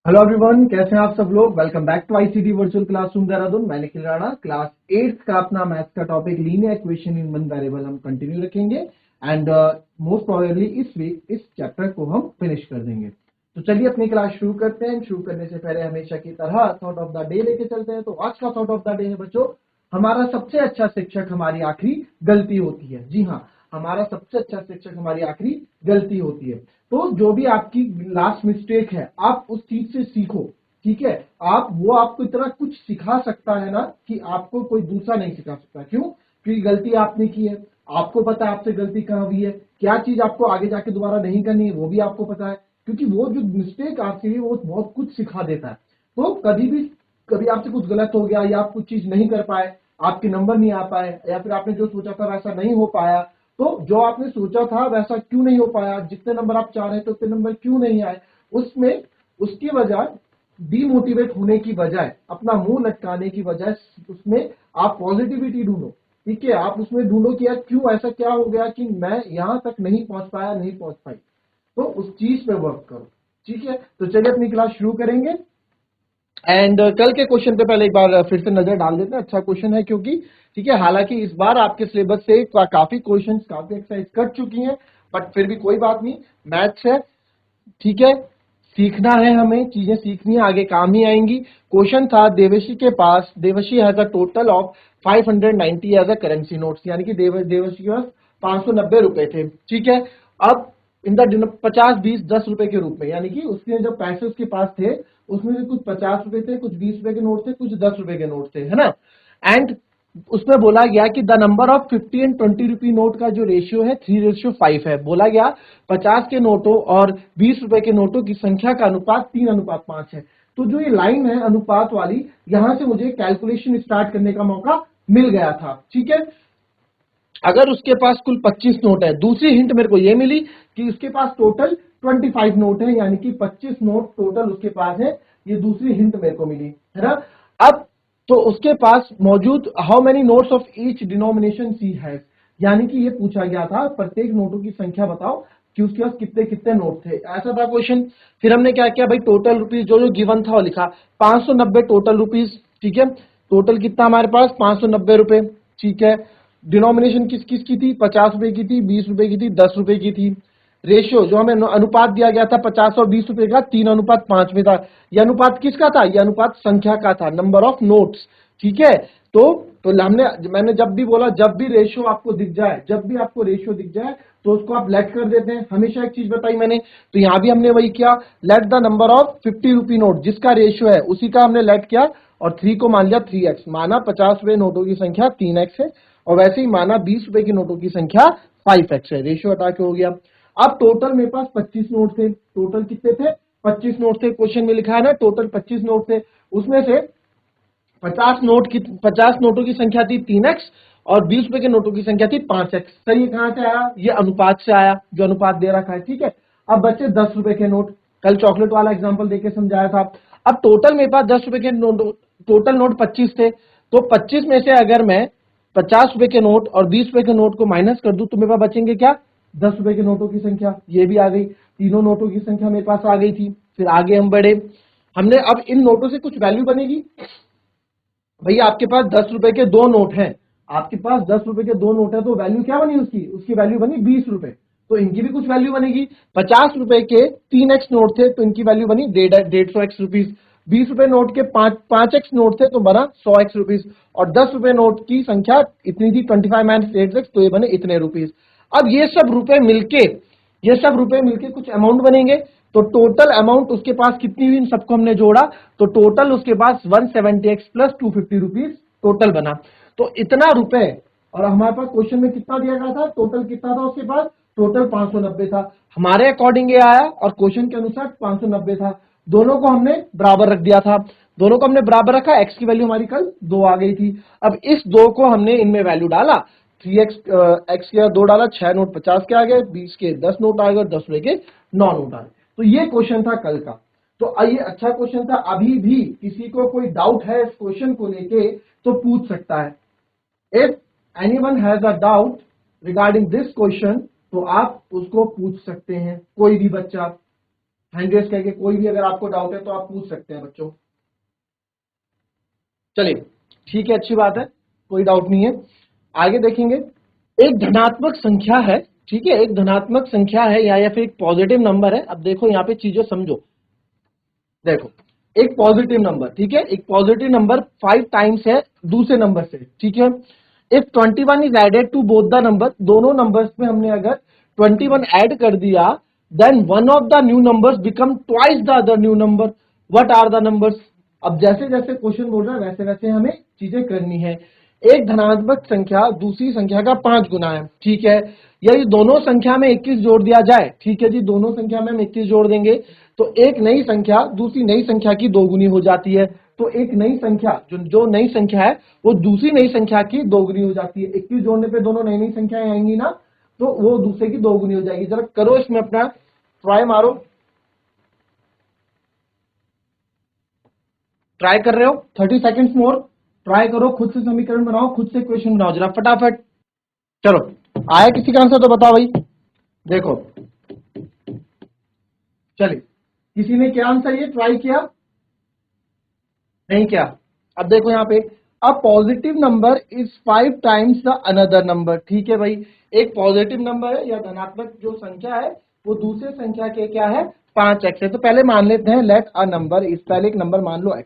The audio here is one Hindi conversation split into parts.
हेलो एवरीवन, कैसे हैं आप सब लोग। Welcome back to ICT virtual classroom Dehradun. मैं निखिल राणा, क्लास 8 का अपना मैथ्स का topic linear equation in one variable हम कंटिन्यू रखेंगे एंड मोस्ट प्रोबेबली इस वीक इस चैप्टर को हम फिनिश कर देंगे। तो चलिए अपनी क्लास शुरू करते हैं। शुरू करने से पहले हमेशा की तरह थॉट ऑफ द डे लेके चलते हैं। तो आज का थॉट ऑफ द डे है बच्चों, हमारा सबसे अच्छा शिक्षक हमारी आखिरी गलती होती है। जी हाँ, हमारा सबसे अच्छा शिक्षक हमारी आखिरी गलती होती है। तो जो भी आपकी लास्ट मिस्टेक है, आप उस चीज से सीखो। ठीक है, आप वो आपको इतना कुछ सिखा सकता है ना कि आपको कोई दूसरा नहीं सिखा सकता। क्यों? क्योंकि गलती आपने की है, आपको पता है आपसे गलती कहाँ हुई है, क्या चीज आपको आगे जाके दोबारा नहीं करनी है वो भी आपको पता है। क्योंकि वो जो मिस्टेक आपसे हुई वो बहुत कुछ सिखा देता है। तो कभी आपसे कुछ गलत हो गया या आप कुछ चीज नहीं कर पाए, आपके नंबर नहीं आ पाए, या फिर आपने जो सोचा था वैसा नहीं हो पाया, तो जो आपने सोचा था वैसा क्यों नहीं हो पाया, जितने नंबर आप चाह रहे थे उतने नंबर क्यों नहीं आए, उसमें उसकी वजह डीमोटिवेट होने की बजाय, अपना मुंह लटकाने की बजाय, उसमें आप पॉजिटिविटी ढूंढो। ठीक है, आप उसमें ढूंढो कि यार क्यों ऐसा क्या हो गया कि मैं यहां तक नहीं पहुंच पाया, नहीं पहुंच पाई। तो उस चीज पे वर्क करो। ठीक है, तो चलिए अपनी क्लास शुरू करेंगे। एंड कल के क्वेश्चन पे पहले एक बार फिर से नजर डाल देते हैं। अच्छा क्वेश्चन है क्योंकि ठीक है, हालांकि इस बार आपके सिलेबस से काफी क्वेश्चंस, काफी एक्सरसाइज कट चुकी हैं, बट फिर भी कोई बात नहीं, मैथ्स है। ठीक है, सीखना है, हमें चीजें सीखनी है, आगे काम ही आएंगी। क्वेश्चन था देवशी के पास, Devshi has a total of 590 as a currency notes, यानी कि देवशी के पास 590 रुपए थे। ठीक है, अब इन द 50 20 10 रुपए के रूप में, यानी कि उसके जब पैसे उसके पास थे उसमें से कुछ 50 रुपए थे, कुछ 20 रुपए के नोट थे, कुछ 10 रुपए के नोट थे, है ना। एंड उसमें बोला गया कि the number of 50 and 20 rupee note का जो रेशियो है 3:5 है। बोला गया 50 के नोटों और 20 रुपए के नोटों की संख्या का अनुपात 3:5 है। तो जो ये लाइन है अनुपात वाली, यहां से मुझे कैलकुलेशन स्टार्ट करने का मौका मिल गया था। ठीक है, अगर उसके पास कुल 25 नोट है, दूसरी हिंट मेरे को ये मिली कि उसके पास टोटल 25 नोट है, यानी कि 25 नोट टोटल उसके पास है। ये दूसरी हिंट मेरे को मिली, है ना। अब तो उसके पास मौजूद how many notes of each denomination she has, यानी कि ये पूछा गया था प्रत्येक नोटों की संख्या बताओ कि उसके पास कितने कितने नोट थे, ऐसा था क्वेश्चन। फिर हमने क्या किया भाई, टोटल रुपीज जो जो गिवन था वो लिखा, 590 टोटल रुपीज। ठीक है, टोटल कितना हमारे पास 590 रुपए। ठीक है, डिनोमिनेशन किस किस की थी, 50 रुपए की थी, 20 रुपए की थी, 10 रुपए की थी। रेशियो जो हमें अनुपात दिया गया था 50 और 20 रुपए का 3:5 में था। यह अनुपात किसका था, यह अनुपात संख्या का था, नंबर ऑफ नोट्स। ठीक है, तो मैंने जब भी बोला, जब भी रेशियो आपको दिख जाए, जब भी आपको रेशियो दिख जाए तो उसको आप लेट कर देते हैं। हमेशा एक चीज बताई मैंने, तो यहां भी हमने वही किया, let the number of 50 rupee note, जिसका रेशियो है उसी का हमने लेट किया, और 3 को मान लिया 3x, माना 50 रुपए नोटों की संख्या 3x है, और वैसे ही माना 20 रुपए की नोटों की संख्या 5x है। रेशियो हटा के हो गया। अब टोटल मेरे पास 25 नोट थे। टोटल कितने थे, 25 नोट थे। क्वेश्चन में लिखा है ना टोटल 25 नोट थे, उसमें से 50 नोटों की संख्या थी 3x, और 20 रुपए के नोटों की संख्या थी 5x। सर ये कहां से आया, ये अनुपात से आया, जो अनुपात दे रखा है। ठीक है, अब बच्चे 10 रुपए के नोट, कल चॉकलेट वाला एग्जांपल देके समझाया था। अब टोटल मेरे पास 10 रुपए के नोट, टोटल नोट 25 थे, तो 25 में से अगर मैं 50 रुपए के नोट और 20 रुपए के नोट को माइनस कर दूं तो मेरे पास बचेंगे क्या, 10 रुपए के नोटों की संख्या। ये भी आ गई, तीनों नोटों की संख्या मेरे पास आ गई थी। फिर आगे हम बढ़े, हमने अब इन नोटों से कुछ वैल्यू बनेगी। भैया आपके पास 10 रुपए के दो नोट हैं, आपके पास 10 रुपए के दो नोट है, तो वैल्यू क्या बनी उसकी, उसकी वैल्यू बनी 20 रुपए। तो इनकी भी कुछ वैल्यू बनेगी। 50 रुपए के 3x नोट थे, तो इनकी वैल्यू बनी 150x रुपीज। 20 रुपए नोट के 5x नोट थे, तो बना 100x रुपीज। और 10 रुपए नोट की संख्या इतनी थी, 25 माइनस 8x, तो ये बने इतने रुपीज। अब ये सब रुपए मिलके कुछ अमाउंट बनेंगे। तो टोटल अमाउंट उसके पास कितनी हुई, इन सबको हमने जोड़ा, तो टोटल उसके पास 170x प्लस 250 रुपीज टोटल बना। तो इतना रुपए, और हमारे पास क्वेश्चन में कितना दिया गया था, टोटल कितना था उसके पास, टोटल 590 था। हमारे अकॉर्डिंग ये आया, और क्वेश्चन के अनुसार 590 था। दोनों को हमने बराबर रख दिया था, दोनों को हमने बराबर रखा, एक्स की वैल्यू हमारी कल 2 आ गई थी। अब इस 2 को हमने इनमें वैल्यू डाला, 3x एक्स के 2 डाला, 6 नोट 50 के आ गए, 20 के 10 नोट आ गए, और 10 के 9 नोट आ गए। तो ये क्वेश्चन था कल का। तो आइए, अच्छा क्वेश्चन था। अभी भी किसी को कोई डाउट है इस क्वेश्चन को लेके तो पूछ सकता है। If anyone has a doubt regarding this question, तो आप उसको पूछ सकते हैं, कोई भी बच्चा। हैंड रेस करके कोई भी अगर आपको डाउट है तो आप पूछ सकते हैं बच्चों। चलिए ठीक है, अच्छी बात है, कोई डाउट नहीं है। आगे देखेंगे, एक धनात्मक संख्या है, ठीक है, एक धनात्मक संख्या है या फिर एक पॉजिटिव नंबर है। अब देखो यहाँ पे चीजें समझो, देखो एक पॉजिटिव नंबर, ठीक है, एक पॉजिटिव नंबर 5 टाइम्स है दूसरे नंबर से, ठीक है। If 21 is added to both the number, दोनों नंबर्स में हमने अगर 21 ऐड कर दिया, then one of the new numbers become twice the other new number. What are the numbers? अब जैसे जैसे क्वेश्चन बोल रहा है वैसे वैसे हमें चीजें करनी है। एक धनात्मक संख्या दूसरी संख्या का 5 गुना है, ठीक है। यदि दोनों संख्या में 21 जोड़ दिया जाए, ठीक है जी, दोनों संख्या में हम 21 जोड़ देंगे तो एक नई संख्या दूसरी नई संख्या की दोगुनी हो जाती है। तो एक नई संख्या जो नई संख्या है वो दूसरी नई संख्या की दोगुनी हो जाती है। 21 जोड़ने पे दोनों नई नई संख्याएं आएंगी ना, तो वो दूसरे की दोगुनी हो जाएगी। जरा करो इसमें अपना ट्राई मारो, ट्राई कर रहे हो 30 सेकेंड्स मोर, ट्राई करो, खुद से समीकरण बनाओ, खुद से क्वेश्चन बनाओ जरा फटाफट। चलो आया किसी का आंसर तो बताओ भाई। देखो चलिए, किसी ने क्या आंसर ये ट्राई किया? नहीं क्या? अब देखो यहाँ पे, a positive number is 5 times the another number, ठीक है भाई। एक पॉजिटिव नंबर है या धनात्मक जो संख्या है वो दूसरे संख्या के क्या है 5x है। तो पहले मान लेते हैं लेट अ नंबर इस, पहले एक नंबर मान लो x,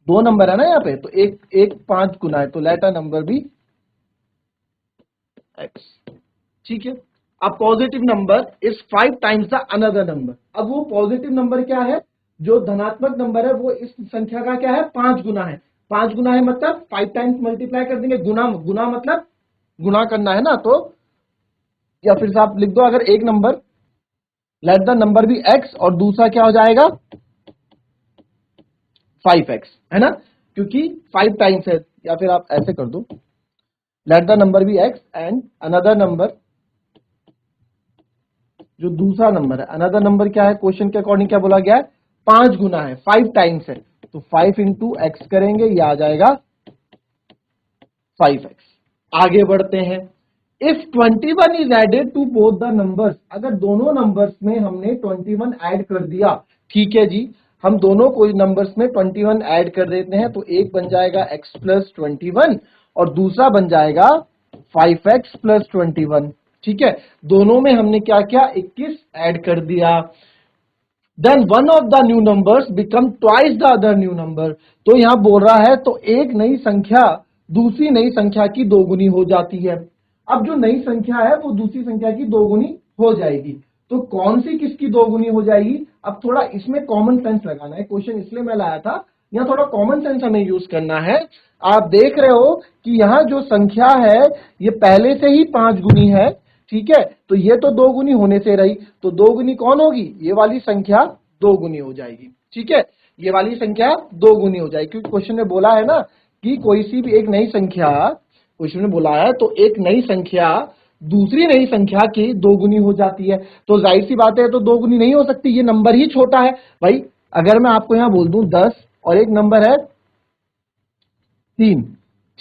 दो नंबर है ना यहाँ पे, तो एक एक 5 गुना है, तो लेट अ नंबर भी x, ठीक है। अब positive number is 5 times the another number. अब वो पॉजिटिव नंबर क्या है, जो धनात्मक नंबर है वो इस संख्या का क्या है 5 गुना है। 5 गुना है मतलब 5 टाइम्स मल्टीप्लाई कर देंगे, गुना गुना मतलब गुना करना है ना। तो या फिर से आप लिख दो, अगर एक नंबर लेट द नंबर भी x और दूसरा क्या हो जाएगा 5x, है ना, क्योंकि 5 टाइम्स है। या फिर आप ऐसे कर दो, लेट द नंबर भी x एंड अनदर नंबर, जो दूसरा नंबर है अनदर नंबर क्या है, क्वेश्चन के अकॉर्डिंग क्या बोला गया है 5 गुना है, 5 टाइम्स है, तो 5 इंटू एक्स करेंगे, ये आ जाएगा 5x। आगे बढ़ते हैं, if 21 is added to both the numbers, अगर दोनों नंबर्स में हमने 21 ऐड कर दिया, ठीक है जी, हम दोनों कोई नंबर्स में 21 ऐड कर देते हैं, तो एक बन जाएगा x प्लस 21 और दूसरा बन जाएगा 5x प्लस 21, ठीक है। दोनों में हमने क्या किया 21 ऐड कर दिया, then one of the new numbers become twice the other new number. तो यहां बोल रहा है तो एक नई संख्या दूसरी नई संख्या की दोगुनी हो जाती है। अब जो नई संख्या है वो दूसरी संख्या की दोगुनी हो जाएगी, तो कौन सी किसकी दोगुनी हो जाएगी? अब थोड़ा इसमें कॉमन सेंस लगाना है, क्वेश्चन इसलिए मैं लाया था, यहाँ थोड़ा कॉमन सेंस हमें यूज करना है। आप देख रहे हो कि यहाँ जो संख्या है ये पहले से ही 5 गुनी है, ठीक है, तो ये तो 2 गुनी होने से रही, तो 2 गुनी कौन होगी, ये वाली संख्या 2 गुनी हो जाएगी, ठीक है, ये वाली संख्या 2 गुनी हो जाएगी, क्योंकि क्वेश्चन में बोला है ना कि कोई सी भी एक नई संख्या, क्वेश्चन में बोला है तो एक नई संख्या दूसरी नई संख्या की 2 गुनी हो जाती है, तो जाहिर सी बात है तो 2 गुनी नहीं हो सकती, ये नंबर ही छोटा है भाई। अगर मैं आपको यहां बोल दूं 10 और एक नंबर है 3,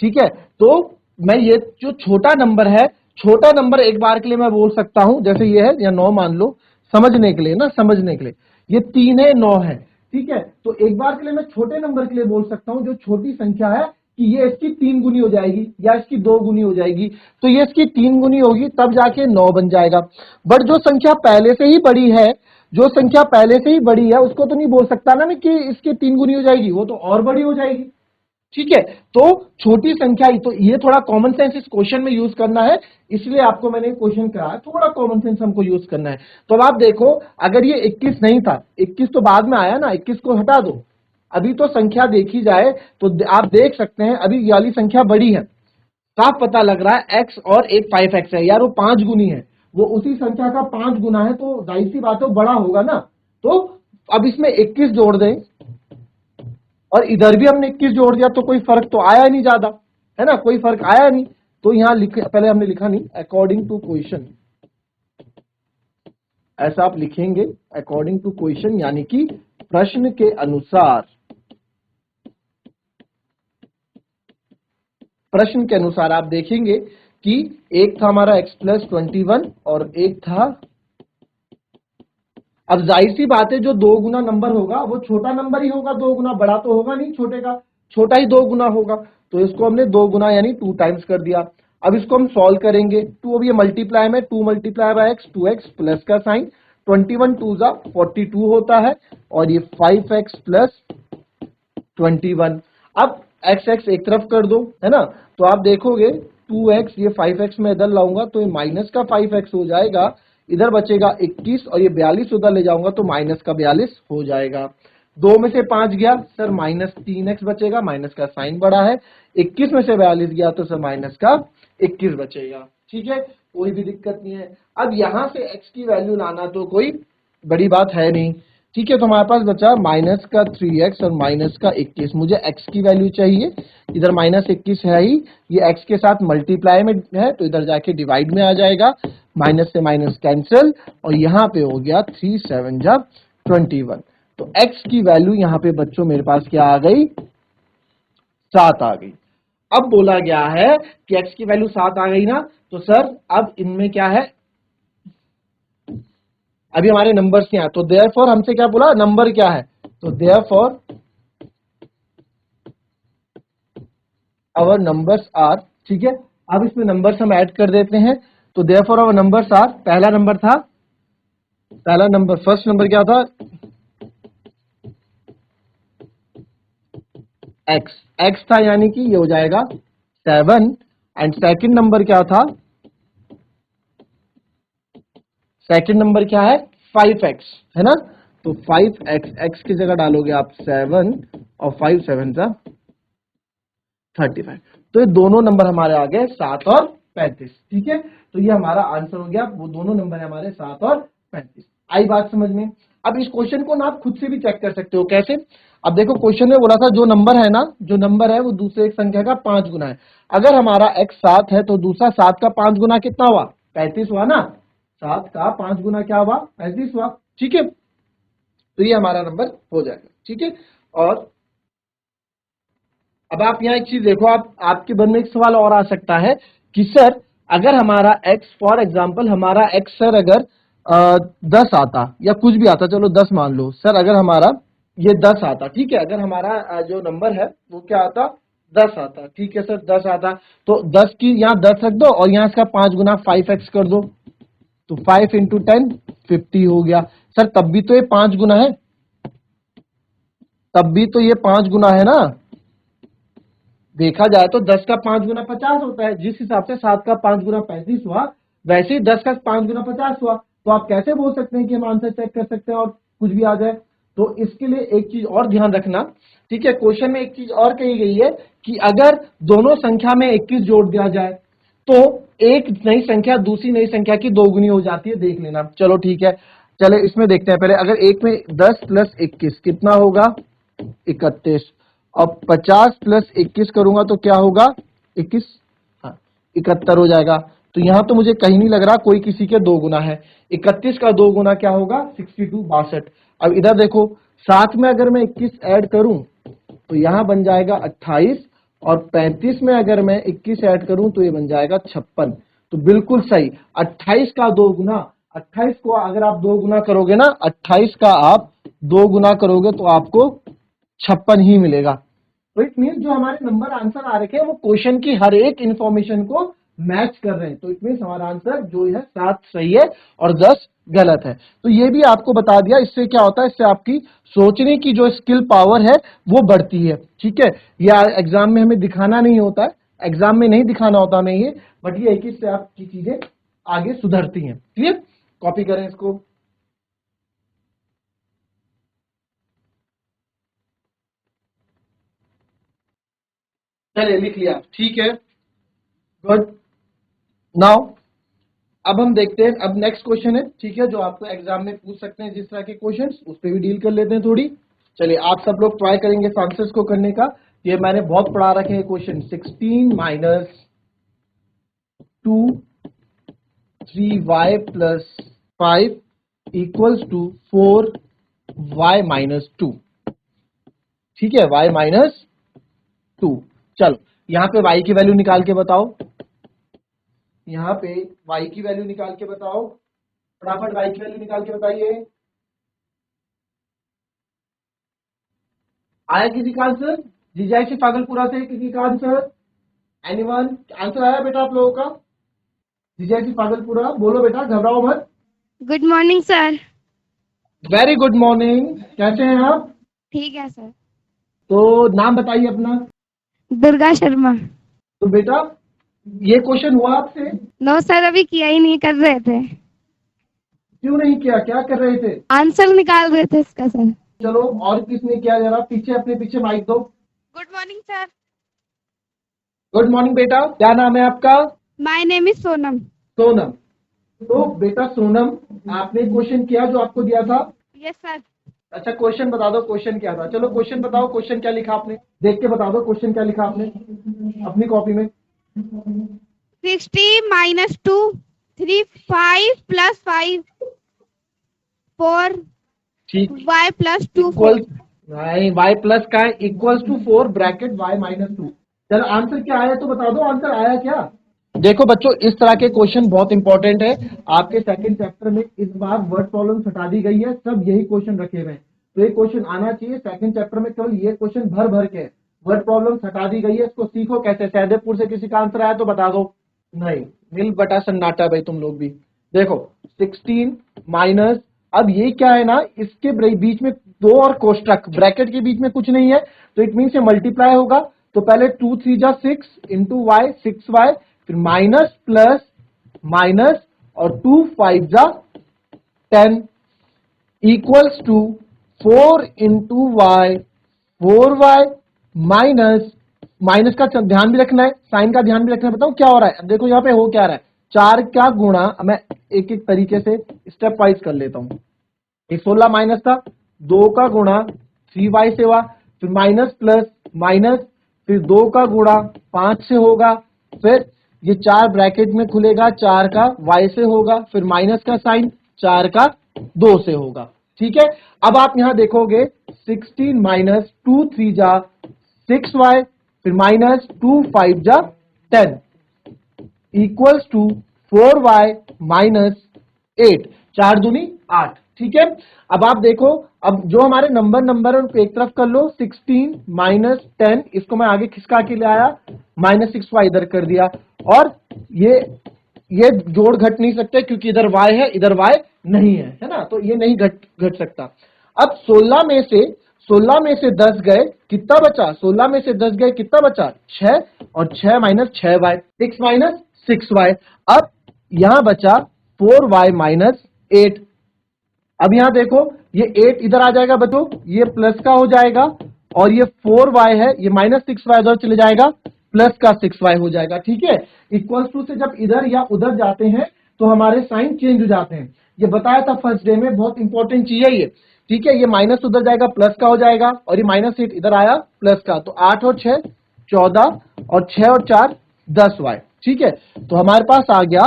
ठीक है, तो मैं ये जो छोटा नंबर है, छोटा नंबर एक बार के लिए मैं बोल सकता हूं, जैसे ये है या 9 मान लो, समझने के लिए ना, समझने के लिए ये 3 है 9 है, ठीक है, तो एक बार के लिए मैं छोटे नंबर के लिए बोल सकता हूं जो छोटी संख्या है कि ये इसकी 3 गुनी हो जाएगी या इसकी 2 गुनी हो जाएगी, तो ये इसकी 3 गुनी होगी तब जाके 9 बन जाएगा। बट जो संख्या पहले से ही बड़ी है, जो संख्या पहले से ही बड़ी है उसको तो नहीं बोल सकता ना मैं कि इसकी 3 गुनी हो जाएगी, वो तो और बड़ी हो जाएगी, ठीक है। तो छोटी संख्या ही, तो ये थोड़ा कॉमन सेंस इस क्वेश्चन में यूज करना है, इसलिए आपको मैंने क्वेश्चन कहा थोड़ा कॉमन सेंस हमको यूज करना है। तो अब आप देखो, अगर ये 21 नहीं था, 21 तो बाद में आया ना, 21 को हटा दो, अभी तो संख्या देखी जाए तो आप देख सकते हैं अभी ये वाली संख्या बड़ी है, साफ पता लग रहा है x और एक 5x है यार, वो 5 गुनी है, वो उसी संख्या का 5 गुना है, तो जाहिर सी बात है वो बड़ा होगा ना। तो अब इसमें 21 जोड़ दें और इधर भी हमने 21 जोड़ दिया तो कोई फर्क तो आया नहीं ज्यादा, है ना, कोई फर्क आया नहीं, तो यहां लिखे, पहले हमने लिखा नहीं अकॉर्डिंग टू क्वेश्चन, ऐसा आप लिखेंगे अकॉर्डिंग टू क्वेश्चन, यानी कि प्रश्न के अनुसार, प्रश्न के अनुसार आप देखेंगे कि एक था हमारा x प्लस 21 और एक था अब जाहिर सी बात है जो 2 गुना नंबर होगा वो छोटा नंबर ही होगा, 2 गुना बड़ा तो होगा नहीं छोटे का, छोटा ही 2 गुना होगा। तो इसको हमने 2 गुना यानी 2 टाइम्स कर दिया। अब इसको हम सॉल्व करेंगे, 2 अब ये मल्टीप्लाई में 2 multiply by x, 2x plus का साइन, 21 2 जा 42 होता है और ये 5x प्लस 21। अब एक्स एक्स एक तरफ कर दो, है ना, तो आप देखोगे 2x ये 5x में इधर लाऊंगा तो ये माइनस का 5x हो जाएगा, इधर बचेगा 21 और ये 42 उधर ले जाऊंगा तो माइनस का 42 हो जाएगा। 2 में से 5 गया सर माइनस 3x बचेगा, माइनस का साइन बड़ा है। 21 में से 42 गया तो सर माइनस का 21 बचेगा। ठीक है, कोई भी दिक्कत नहीं है। अब यहां से x की वैल्यू लाना तो कोई बड़ी बात है नहीं। ठीक है, तो हमारे पास बचा माइनस का 3x और माइनस का 21। मुझे x की वैल्यू चाहिए, इधर माइनस 21 है ही, ये x के साथ मल्टीप्लाई में है तो इधर जाके डिवाइड में आ जाएगा, माइनस से माइनस कैंसिल और यहाँ पे हो गया 3 7 जा 21। तो x की वैल्यू यहाँ पे बच्चों मेरे पास क्या आ गई, 7 आ गई। अब बोला गया है कि x की वैल्यू 7 आ गई ना, तो सर अब इनमें क्या है, अभी हमारे नंबर्स क्या है, तो देयरफॉर हमसे क्या बोला, नंबर क्या है, तो देयरफॉर आवर नंबर्स आर। ठीक है, अब इसमें नंबर्स हम ऐड कर देते हैं, तो देयरफॉर आवर नंबर्स आर, पहला नंबर था, पहला नंबर फर्स्ट नंबर क्या था, एक्स, एक्स था यानी कि ये हो जाएगा 7। एंड सेकंड नंबर क्या था, सेकंड नंबर क्या है 5x, है ना, तो 5x, x की जगह डालोगे आप 7 और 5 7 जा 35। तो ये दोनों नंबर हमारे आ गए 7 और 35। ठीक है, तो ये हमारा आंसर हो गया, वो दोनों नंबर है हमारे 7 और 35। आई बात समझ में। अब इस क्वेश्चन को ना आप खुद से भी चेक कर सकते हो, कैसे, अब देखो क्वेश्चन में बोला था जो नंबर है ना, जो नंबर है वो दूसरे एक संख्या का 5 गुना है। अगर हमारा x 7 है तो दूसरा 7 का 5 गुना कितना हुआ, 35 हुआ ना, 7 का 5 गुना क्या हुआ, 35 हुआ। ठीक है, तो ये हमारा नंबर हो जाएगा। ठीक है, और अब आप यहाँ एक चीज देखो, आप आपके मन में एक सवाल और आ सकता है कि सर अगर हमारा x, फॉर एग्जांपल हमारा x सर अगर 10 आता या कुछ भी आता, चलो 10 मान लो सर, अगर हमारा ये 10 आता, ठीक है, अगर हमारा जो नंबर है वो क्या आता, 10 आता, ठीक है सर 10 आता, तो 10 की यहाँ 10 रख दो और यहाँ इसका 5 गुना 5x कर दो, तो 5 इंटू 10 50 हो गया। सर तब भी तो ये 5 गुना है, तब भी तो ये 5 गुना है ना, देखा जाए तो 10 का 5 गुना 50 होता है, जिस हिसाब से 7 का 5 गुना 35 हुआ, वैसे ही 10 का 5 गुना 50 हुआ। तो आप कैसे बोल सकते हैं कि हम आंसर चेक कर सकते हैं और कुछ भी आ जाए। तो इसके लिए एक चीज और ध्यान रखना, ठीक है, क्वेश्चन में एक चीज और कही गई है कि अगर दोनों संख्या में 21 जोड़ दिया जाए तो एक नई संख्या दूसरी नई संख्या की दोगुनी हो जाती है, देख लेना। चलो ठीक है, चले इसमें देखते हैं। पहले अगर एक में 10 प्लस 21 कितना होगा, 31, और 50 प्लस 21 करूंगा तो क्या होगा, 21, हाँ 71 हो जाएगा। तो यहां तो मुझे कहीं नहीं लग रहा कोई किसी के 2 गुना है। 31 का 2 गुना क्या होगा, 62, 62। अब इधर देखो, साथ में अगर मैं 21 ऐड करूं तो यहां बन जाएगा 28, और 35 में अगर मैं 21 ऐड करूं तो ये बन जाएगा 56। तो बिल्कुल सही, 28 का 2 गुना, 28 को अगर आप 2 गुना करोगे ना, 28 का आप 2 गुना करोगे तो आपको 56 ही मिलेगा। तो इट मीन जो हमारे नंबर आंसर आ रखे हैं वो क्वेश्चन की हर एक इंफॉर्मेशन को मैच कर रहे हैं। तो इट मीन हमारा आंसर जो है 7 सही है और 10 गलत है। तो ये भी आपको बता दिया, इससे क्या होता है, इससे आपकी सोचने की जो स्किल पावर है वो बढ़ती है। ठीक है, या एग्जाम में हमें दिखाना नहीं होता है, एग्जाम में नहीं दिखाना होता हमें ये, बट ये एक ही से आपकी चीजें आगे सुधरती हैं। क्लियर, कॉपी करें इसको। चलिए लिख लिया, ठीक है, गुड। नाउ अब हम देखते हैं, अब नेक्स्ट क्वेश्चन है, ठीक है, जो आपको एग्जाम में पूछ सकते हैं जिस तरह के क्वेश्चंस, उस पर भी डील कर लेते हैं थोड़ी। चलिए आप सब लोग ट्राई करेंगे आंसर्स को करने का। ये मैंने बहुत पढ़ा रखे हैं question, 16 minus 2 3y plus 5 equals to 4y minus 2। ठीक है, y माइनस 2। चलो यहाँ पे y की वैल्यू निकाल के बताओ, यहाँ पे y की वैल्यू निकाल के बताओ, फटाफट y की वैल्यू निकाल के बताइए। आया किसी का आंसर? जीजाएसी पागलपुरा से किसी का आंसर? एनीवन? आंसर आया बेटा आप लोगों का? जीजाएसी पागलपुरा बोलो बेटा, घबराओ मत। Good morning sir. Very good morning, कैसे हैं आप? ठीक है सर। तो नाम बताइए अपना। दुर्गा शर्मा। तो बेटा ये क्वेश्चन हुआ आपसे? नो सर, अभी किया ही नहीं, कर रहे थे, क्यों नहीं किया, क्या कर रहे थे? आंसर निकाल रहे थे इसका सर। चलो और किसने किया, जरा पीछे अपने पीछे माइक दो। Good morning sir. Good morning बेटा, क्या नाम है आपका? My name is Sonam. Sonam. तो बेटा सोनम, आपने क्वेश्चन किया जो आपको दिया था? Yes sir. अच्छा क्वेश्चन बता दो, क्वेश्चन क्या था? चलो क्वेश्चन बताओ, क्वेश्चन क्या लिखा आपने, देख के बता दो क्वेश्चन क्या लिखा आपने अपनी कॉपी में। 60 माइनस 2 3 5 प्लस 5 4 ठीक। y plus 2 equal 4। नहीं, y प्लस का है, equals to 4 bracket y minus 2। चलो आंसर क्या आया तो बता दो, आंसर आया क्या? देखो बच्चों, इस तरह के क्वेश्चन बहुत इंपॉर्टेंट है। आपके सेकंड चैप्टर में इस बार वर्ड प्रॉब्लम हटा दी गई है, सब यही क्वेश्चन रखे हुए हैं। तो ये क्वेश्चन आना चाहिए सेकंड चैप्टर में, केवल ये क्वेश्चन भर भर के वर्ड प्रॉब्लम हटा दी गई है। इसको सीखो कैसे। सहदेवपुर से किसी का आंसर आया तो बता दो। नहीं, नील बटा सन्नाटा भाई तुम लोग भी। देखो 16 माइनस, अब ये क्या है ना, इसके बीच में दो और कोष्टक, ब्रैकेट के बीच में कुछ नहीं है, तो इट मीन से मल्टीप्लाई होगा। तो पहले 2 3 जा 6 इंटू वाई 6y, फिर माइनस प्लस माइनस और 2 5 जा 10 equals to 4 into y 4y minus, minus का ध्यान भी रखना है, साइन का ध्यान भी रखना है। बताओ क्या हो रहा है, अब देखो यहाँ पे हो क्या रहा है, 4 का गुणा, मैं एक एक तरीके से स्टेप वाइज कर लेता हूं। ये 16 माइनस था, 2 का गुणा 3y से हुआ, फिर माइनस प्लस माइनस, फिर 2 का गुणा 5 से होगा, फिर ये 4 ब्रैकेट में खुलेगा, 4 का y से होगा, फिर माइनस का साइन 4 का 2 से होगा। ठीक है, अब आप यहां देखोगे 16 माइनस 2 3 जा 6y, फिर माइनस 2 5 जा 10 इक्वल्स टू 4y माइनस 8, 4 दूनी 8। ठीक है, अब आप देखो, अब जो हमारे नंबर नंबर है उनको एक तरफ कर लो, 16 माइनस 10, इसको मैं आगे खिसका के ले आया, माइनस 6y इधर कर दिया, और ये जोड़ घट नहीं सकते क्योंकि इधर y है इधर y नहीं है ना, तो ये नहीं घट सकता। अब 16 में से 10 गए, कितना बचा? 16 में से 10 गए, कितना बचा? 6, और 6 माइनस 6y, 6 माइनस 6y। अब यहां बचा 4y माइनस 8। अब यहां देखो, ये 8 इधर आ जाएगा बच्चों, ये प्लस का हो जाएगा, और ये 4y है, ये माइनस 6y उधर चले जाएगा, प्लस का 6y हो जाएगा। ठीक है, इक्वल्स टू से जब इधर या उधर जाते हैं तो हमारे साइन चेंज हो जाते हैं। ये बताया था फर्स्ट डे में, बहुत इंपॉर्टेंट चीज है ये। ठीक है, ये माइनस उधर जाएगा, प्लस का हो जाएगा, और ये माइनस 8 इधर आया, प्लस का, तो 8 और 6 14, और 6 और 4 10y। ठीक है, तो हमारे पास आ गया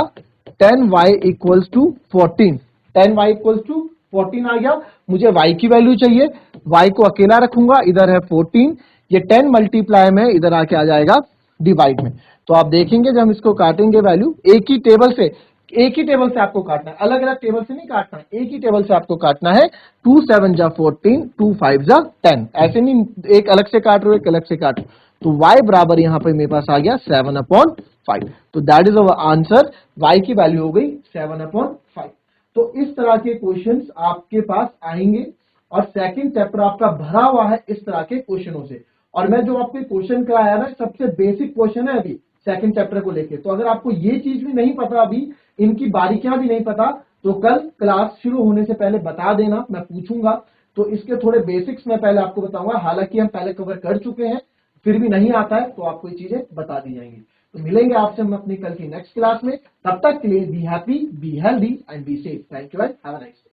10y equals to 14, 10y equals to 14 आ गया। मुझे y की वैल्यू चाहिए, y को अकेला रखूंगा, इधर है 14, ये 10 मल्टीप्लाई में इधर आके आ जाएगा डिवाइड में। तो आप देखेंगे जब हम इसको काटेंगे वैल्यू, एक ही टेबल से आपको काटना है, अलग अलग टेबल से नहीं काटना है, एक ही टेबल से आपको काटना है। 2 7 जा 14, 2 5 जा 10, ऐसे नहीं एक अलग से काट रहे हो एक अलग से काट रहे हो। तो y बराबर यहां पर मेरे पास आ गया 7/5। तो that is our answer, y की वैल्यू हो गई 7/5। तो इस तरह के क्वेश्चंस आपके पास आएंगे, और सेकंड चैप्टर आपका भरा हुआ है इस तरह के क्वेश्चनों से। और मैं जो आपको क्वेश्चन कराया ना, सबसे बेसिक क्वेश्चन है अभी सेकंड चैप्टर को लेके। तो अगर आपको ये चीज भी नहीं पता, अभी इनकी बारीकियां भी नहीं पता, तो कल क्लास शुरू होने से पहले बता देना, मैं पूछूंगा। तो इसके थोड़े बेसिक्स मैं पहले आपको बताऊंगा, हालांकि हम पहले कवर कर चुके हैं, फिर भी नहीं आता है तो आपको ये चीजें बता दी जाएंगी। तो मिलेंगे आपसे हम अपनी कल की नेक्स्ट क्लास में, तब तक के लिए be happy, be healthy and be safe. Thank you, have a nice day.